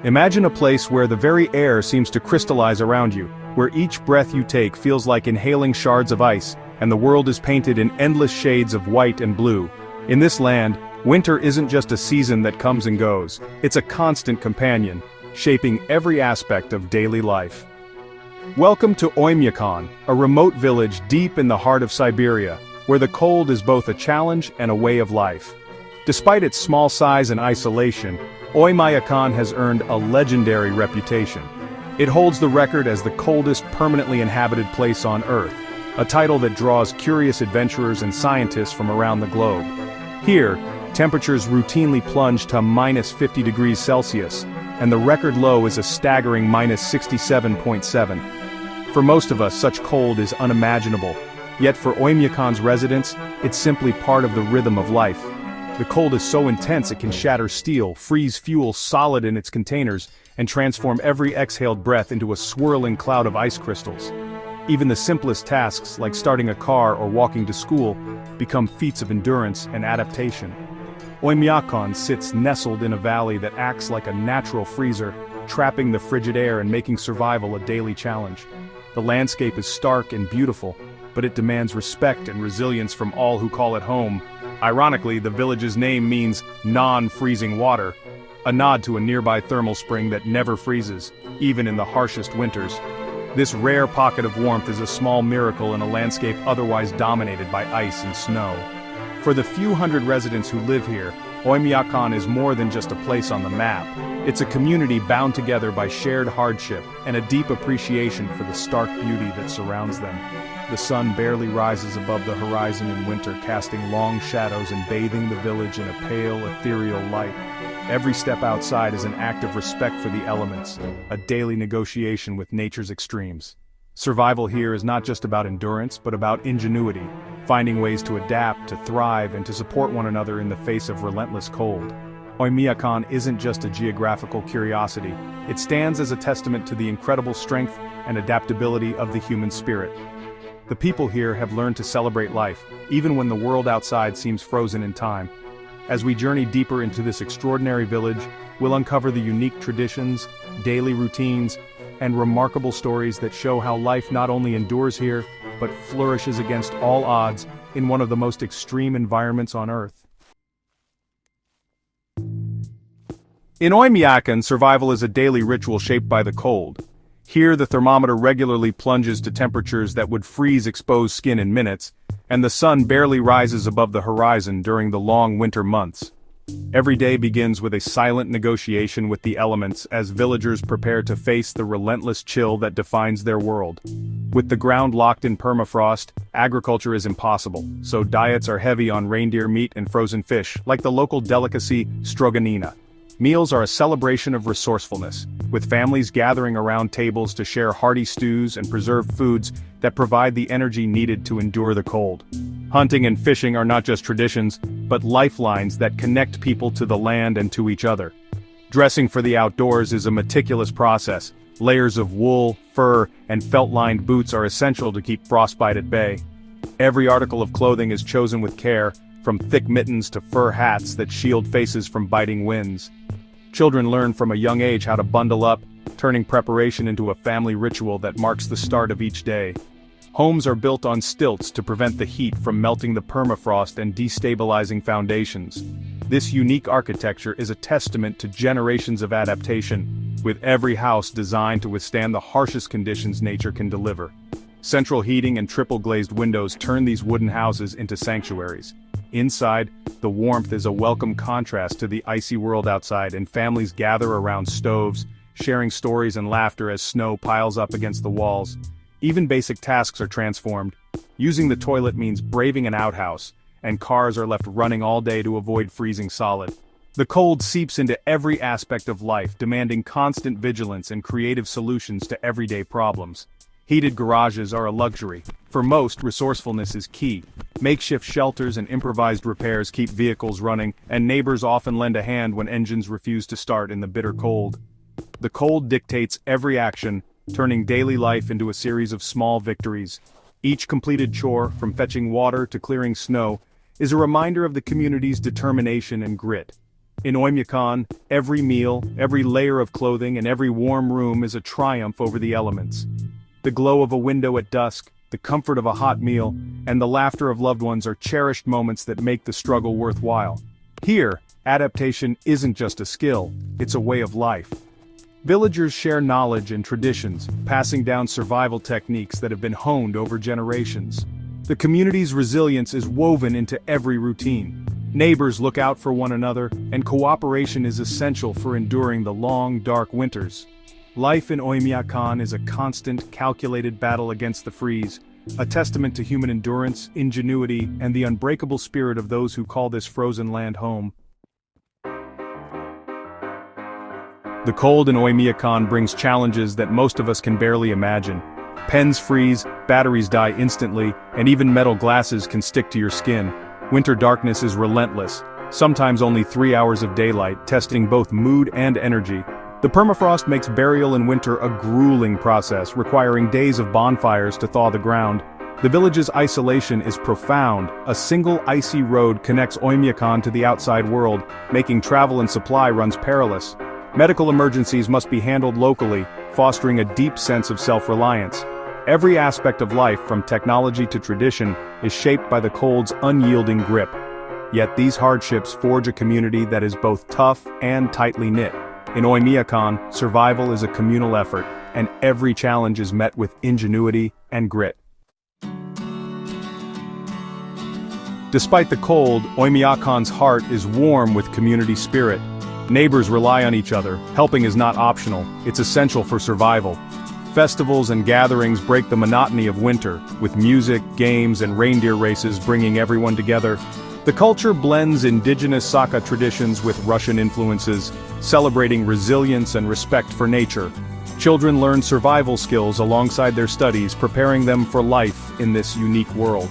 Imagine a place where the very air seems to crystallize around you, where each breath you take feels like inhaling shards of ice, and the world is painted in endless shades of white and blue. In this land, winter isn't just a season that comes and goes, it's a constant companion, shaping every aspect of daily life. Welcome to Oymyakon, a remote village deep in the heart of Siberia, where the cold is both a challenge and a way of life. Despite its small size and isolation, Oymyakon has earned a legendary reputation. It holds the record as the coldest permanently inhabited place on Earth, a title that draws curious adventurers and scientists from around the globe. Here, temperatures routinely plunge to -50 degrees Celsius, and the record low is a staggering -67.7. For most of us, such cold is unimaginable, yet for Oymyakon's residents, it's simply part of the rhythm of life. The cold is so intense it can shatter steel, freeze fuel solid in its containers, and transform every exhaled breath into a swirling cloud of ice crystals. Even the simplest tasks, like starting a car or walking to school, become feats of endurance and adaptation. Oymyakon sits nestled in a valley that acts like a natural freezer, trapping the frigid air and making survival a daily challenge. The landscape is stark and beautiful, but it demands respect and resilience from all who call it home. Ironically, the village's name means non-freezing water, a nod to a nearby thermal spring that never freezes, even in the harshest winters. This rare pocket of warmth is a small miracle in a landscape otherwise dominated by ice and snow. For the few hundred residents who live here, Oymyakon is more than just a place on the map. It's a community bound together by shared hardship and a deep appreciation for the stark beauty that surrounds them. The sun barely rises above the horizon in winter, casting long shadows and bathing the village in a pale, ethereal light. Every step outside is an act of respect for the elements, a daily negotiation with nature's extremes. Survival here is not just about endurance, but about ingenuity, finding ways to adapt, to thrive, and to support one another in the face of relentless cold. Oymyakon isn't just a geographical curiosity, it stands as a testament to the incredible strength and adaptability of the human spirit. The people here have learned to celebrate life, even when the world outside seems frozen in time. As we journey deeper into this extraordinary village, we'll uncover the unique traditions, daily routines, and remarkable stories that show how life not only endures here, but flourishes against all odds in one of the most extreme environments on Earth. In Oymyakon, survival is a daily ritual shaped by the cold. Here the thermometer regularly plunges to temperatures that would freeze exposed skin in minutes, and the sun barely rises above the horizon during the long winter months. Every day begins with a silent negotiation with the elements as villagers prepare to face the relentless chill that defines their world. With the ground locked in permafrost, agriculture is impossible, so diets are heavy on reindeer meat and frozen fish, like the local delicacy stroganina. Meals are a celebration of resourcefulness, with families gathering around tables to share hearty stews and preserved foods that provide the energy needed to endure the cold. Hunting and fishing are not just traditions, but lifelines that connect people to the land and to each other. Dressing for the outdoors is a meticulous process. Layers of wool, fur, and felt-lined boots are essential to keep frostbite at bay. Every article of clothing is chosen with care, from thick mittens to fur hats that shield faces from biting winds. Children learn from a young age how to bundle up, turning preparation into a family ritual that marks the start of each day. Homes are built on stilts to prevent the heat from melting the permafrost and destabilizing foundations. This unique architecture is a testament to generations of adaptation, with every house designed to withstand the harshest conditions nature can deliver. Central heating and triple-glazed windows turn these wooden houses into sanctuaries. Inside, the warmth is a welcome contrast to the icy world outside, and families gather around stoves, sharing stories and laughter as snow piles up against the walls. Even basic tasks are transformed. Using the toilet means braving an outhouse, and cars are left running all day to avoid freezing solid. The cold seeps into every aspect of life, demanding constant vigilance and creative solutions to everyday problems. Heated garages are a luxury. For most, resourcefulness is key. Makeshift shelters and improvised repairs keep vehicles running, and neighbors often lend a hand when engines refuse to start in the bitter cold. The cold dictates every action, turning daily life into a series of small victories. Each completed chore, from fetching water to clearing snow, is a reminder of the community's determination and grit. In Oymyakon, every meal, every layer of clothing, and every warm room is a triumph over the elements. The glow of a window at dusk, the comfort of a hot meal, and the laughter of loved ones are cherished moments that make the struggle worthwhile. Here, adaptation isn't just a skill, it's a way of life. Villagers share knowledge and traditions, passing down survival techniques that have been honed over generations. The community's resilience is woven into every routine. Neighbors look out for one another, and cooperation is essential for enduring the long, dark winters. Life in Oymyakon is a constant, calculated battle against the freeze, a testament to human endurance, ingenuity, and the unbreakable spirit of those who call this frozen land home. The cold in Oymyakon brings challenges that most of us can barely imagine. Pens freeze, batteries die instantly, and even metal glasses can stick to your skin. Winter darkness is relentless, sometimes only 3 hours of daylight, testing both mood and energy. The permafrost makes burial in winter a grueling process, requiring days of bonfires to thaw the ground. The village's isolation is profound. A single icy road connects Oymyakon to the outside world, making travel and supply runs perilous. Medical emergencies must be handled locally, fostering a deep sense of self-reliance. Every aspect of life, from technology to tradition, is shaped by the cold's unyielding grip. Yet these hardships forge a community that is both tough and tightly knit. In Oymyakon, survival is a communal effort, and every challenge is met with ingenuity and grit. Despite the cold, Oymyakon's heart is warm with community spirit. Neighbors rely on each other. Helping is not optional, it's essential for survival. Festivals and gatherings break the monotony of winter, with music, games, and reindeer races bringing everyone together. The culture blends indigenous Saka traditions with Russian influences, celebrating resilience and respect for nature. Children learn survival skills alongside their studies, preparing them for life in this unique world.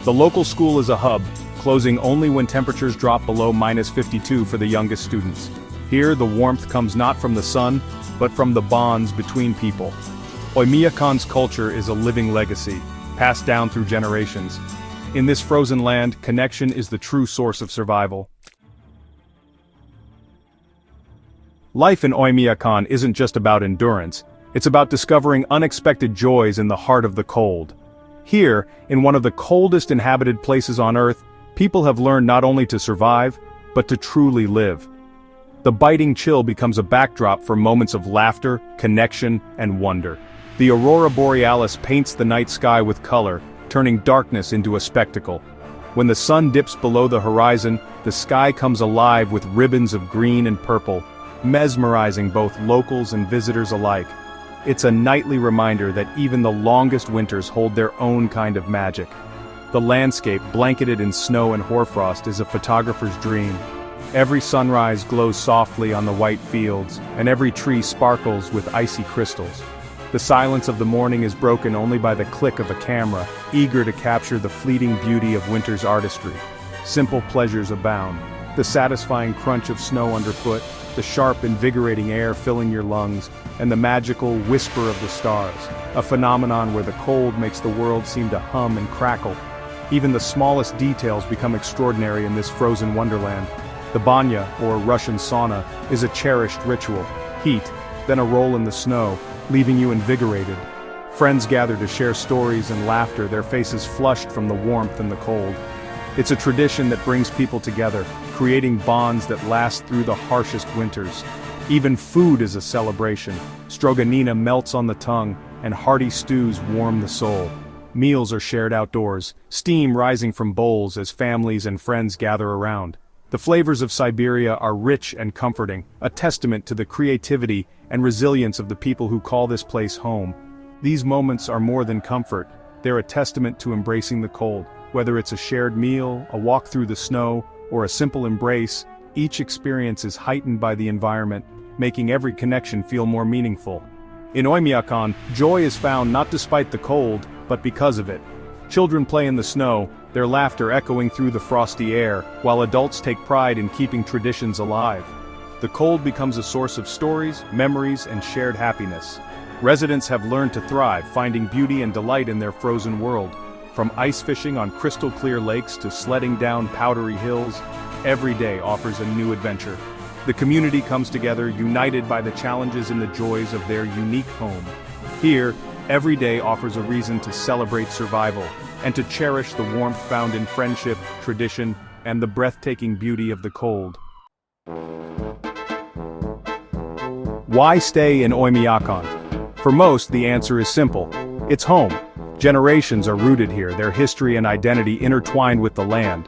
The local school is a hub, closing only when temperatures drop below -52 for the youngest students. Here, the warmth comes not from the sun, but from the bonds between people. Oymyakon's culture is a living legacy, passed down through generations. In this frozen land, connection is the true source of survival. Life in Oymyakon isn't just about endurance, it's about discovering unexpected joys in the heart of the cold. Here, in one of the coldest inhabited places on Earth, people have learned not only to survive, but to truly live. The biting chill becomes a backdrop for moments of laughter, connection, and wonder. The aurora borealis paints the night sky with color, turning darkness into a spectacle. When the sun dips below the horizon, the sky comes alive with ribbons of green and purple, mesmerizing both locals and visitors alike. It's a nightly reminder that even the longest winters hold their own kind of magic. The landscape, blanketed in snow and hoarfrost, is a photographer's dream. Every sunrise glows softly on the white fields, and every tree sparkles with icy crystals. The silence of the morning is broken only by the click of a camera, eager to capture the fleeting beauty of winter's artistry. Simple pleasures abound. The satisfying crunch of snow underfoot, the sharp, invigorating air filling your lungs, and the magical whisper of the stars, a phenomenon where the cold makes the world seem to hum and crackle. Even the smallest details become extraordinary in this frozen wonderland. The banya, or Russian sauna, is a cherished ritual. Heat, then a roll in the snow, leaving you invigorated. Friends gather to share stories and laughter, their faces flushed from the warmth and the cold. It's a tradition that brings people together, creating bonds that last through the harshest winters. Even food is a celebration. Stroganina melts on the tongue, and hearty stews warm the soul. Meals are shared outdoors, steam rising from bowls as families and friends gather around. The flavors of Siberia are rich and comforting, a testament to the creativity and resilience of the people who call this place home. These moments are more than comfort, they're a testament to embracing the cold. Whether it's a shared meal, a walk through the snow, or a simple embrace, each experience is heightened by the environment, making every connection feel more meaningful. In Oymyakon, joy is found not despite the cold, but because of it. Children play in the snow, their laughter echoing through the frosty air, while adults take pride in keeping traditions alive. The cold becomes a source of stories, memories, and shared happiness. Residents have learned to thrive, finding beauty and delight in their frozen world. From ice fishing on crystal-clear lakes to sledding down powdery hills, every day offers a new adventure. The community comes together, united by the challenges and the joys of their unique home. Here, every day offers a reason to celebrate survival, and to cherish the warmth found in friendship, tradition, and the breathtaking beauty of the cold. Why stay in Oymyakon? For most, the answer is simple. It's home. Generations are rooted here, their history and identity intertwined with the land.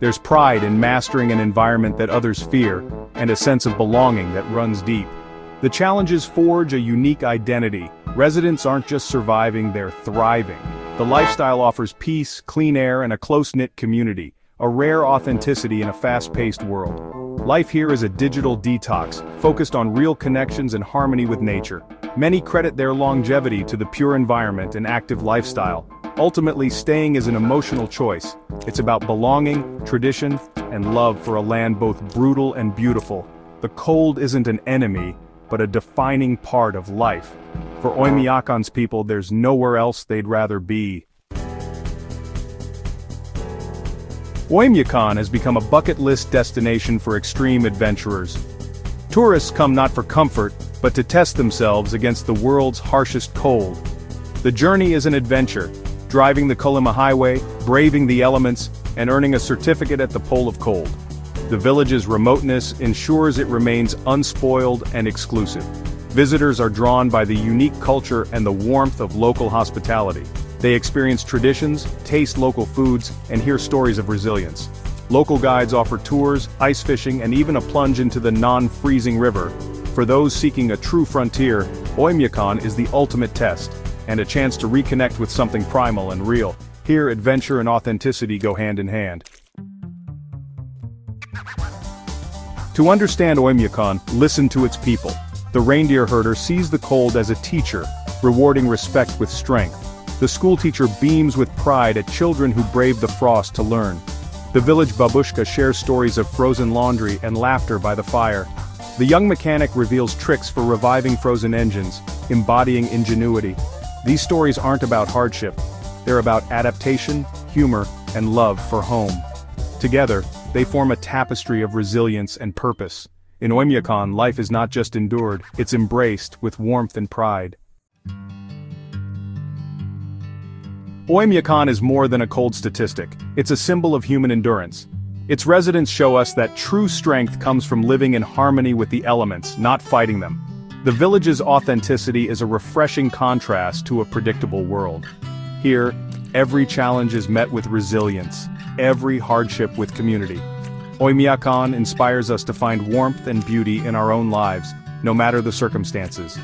There's pride in mastering an environment that others fear, and a sense of belonging that runs deep. The challenges forge a unique identity. Residents aren't just surviving, they're thriving. The lifestyle offers peace, clean air, and a close-knit community, a rare authenticity in a fast-paced world. Life here is a digital detox, focused on real connections and harmony with nature. Many credit their longevity to the pure environment and active lifestyle. Ultimately, staying is an emotional choice. It's about belonging, tradition, and love for a land both brutal and beautiful. The cold isn't an enemy, but a defining part of life. For Oymyakon's people, there's nowhere else they'd rather be. Oymyakon has become a bucket list destination for extreme adventurers. Tourists come not for comfort, but to test themselves against the world's harshest cold. The journey is an adventure, driving the Kolyma Highway, braving the elements, and earning a certificate at the Pole of Cold. The village's remoteness ensures it remains unspoiled and exclusive. Visitors are drawn by the unique culture and the warmth of local hospitality. They experience traditions, taste local foods, and hear stories of resilience. Local guides offer tours, ice fishing, and even a plunge into the non-freezing river. For those seeking a true frontier, Oymyakon is the ultimate test, and a chance to reconnect with something primal and real. Here, adventure and authenticity go hand in hand. To understand Oymyakon, listen to its people. The reindeer herder sees the cold as a teacher, rewarding respect with strength. The schoolteacher beams with pride at children who brave the frost to learn. The village babushka shares stories of frozen laundry and laughter by the fire. The young mechanic reveals tricks for reviving frozen engines, embodying ingenuity. These stories aren't about hardship. They're about adaptation, humor, and love for home. Together, they form a tapestry of resilience and purpose. In Oymyakon, life is not just endured, it's embraced with warmth and pride. Oymyakon is more than a cold statistic. It's a symbol of human endurance. Its residents show us that true strength comes from living in harmony with the elements, not fighting them. The village's authenticity is a refreshing contrast to a predictable world. Here, every challenge is met with resilience, every hardship with community. Oymyakon inspires us to find warmth and beauty in our own lives, no matter the circumstances.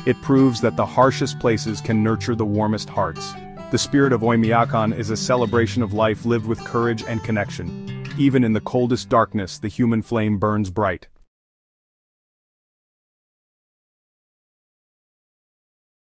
It proves that the harshest places can nurture the warmest hearts. The spirit of Oymyakon is a celebration of life lived with courage and connection. Even in the coldest darkness, the human flame burns bright.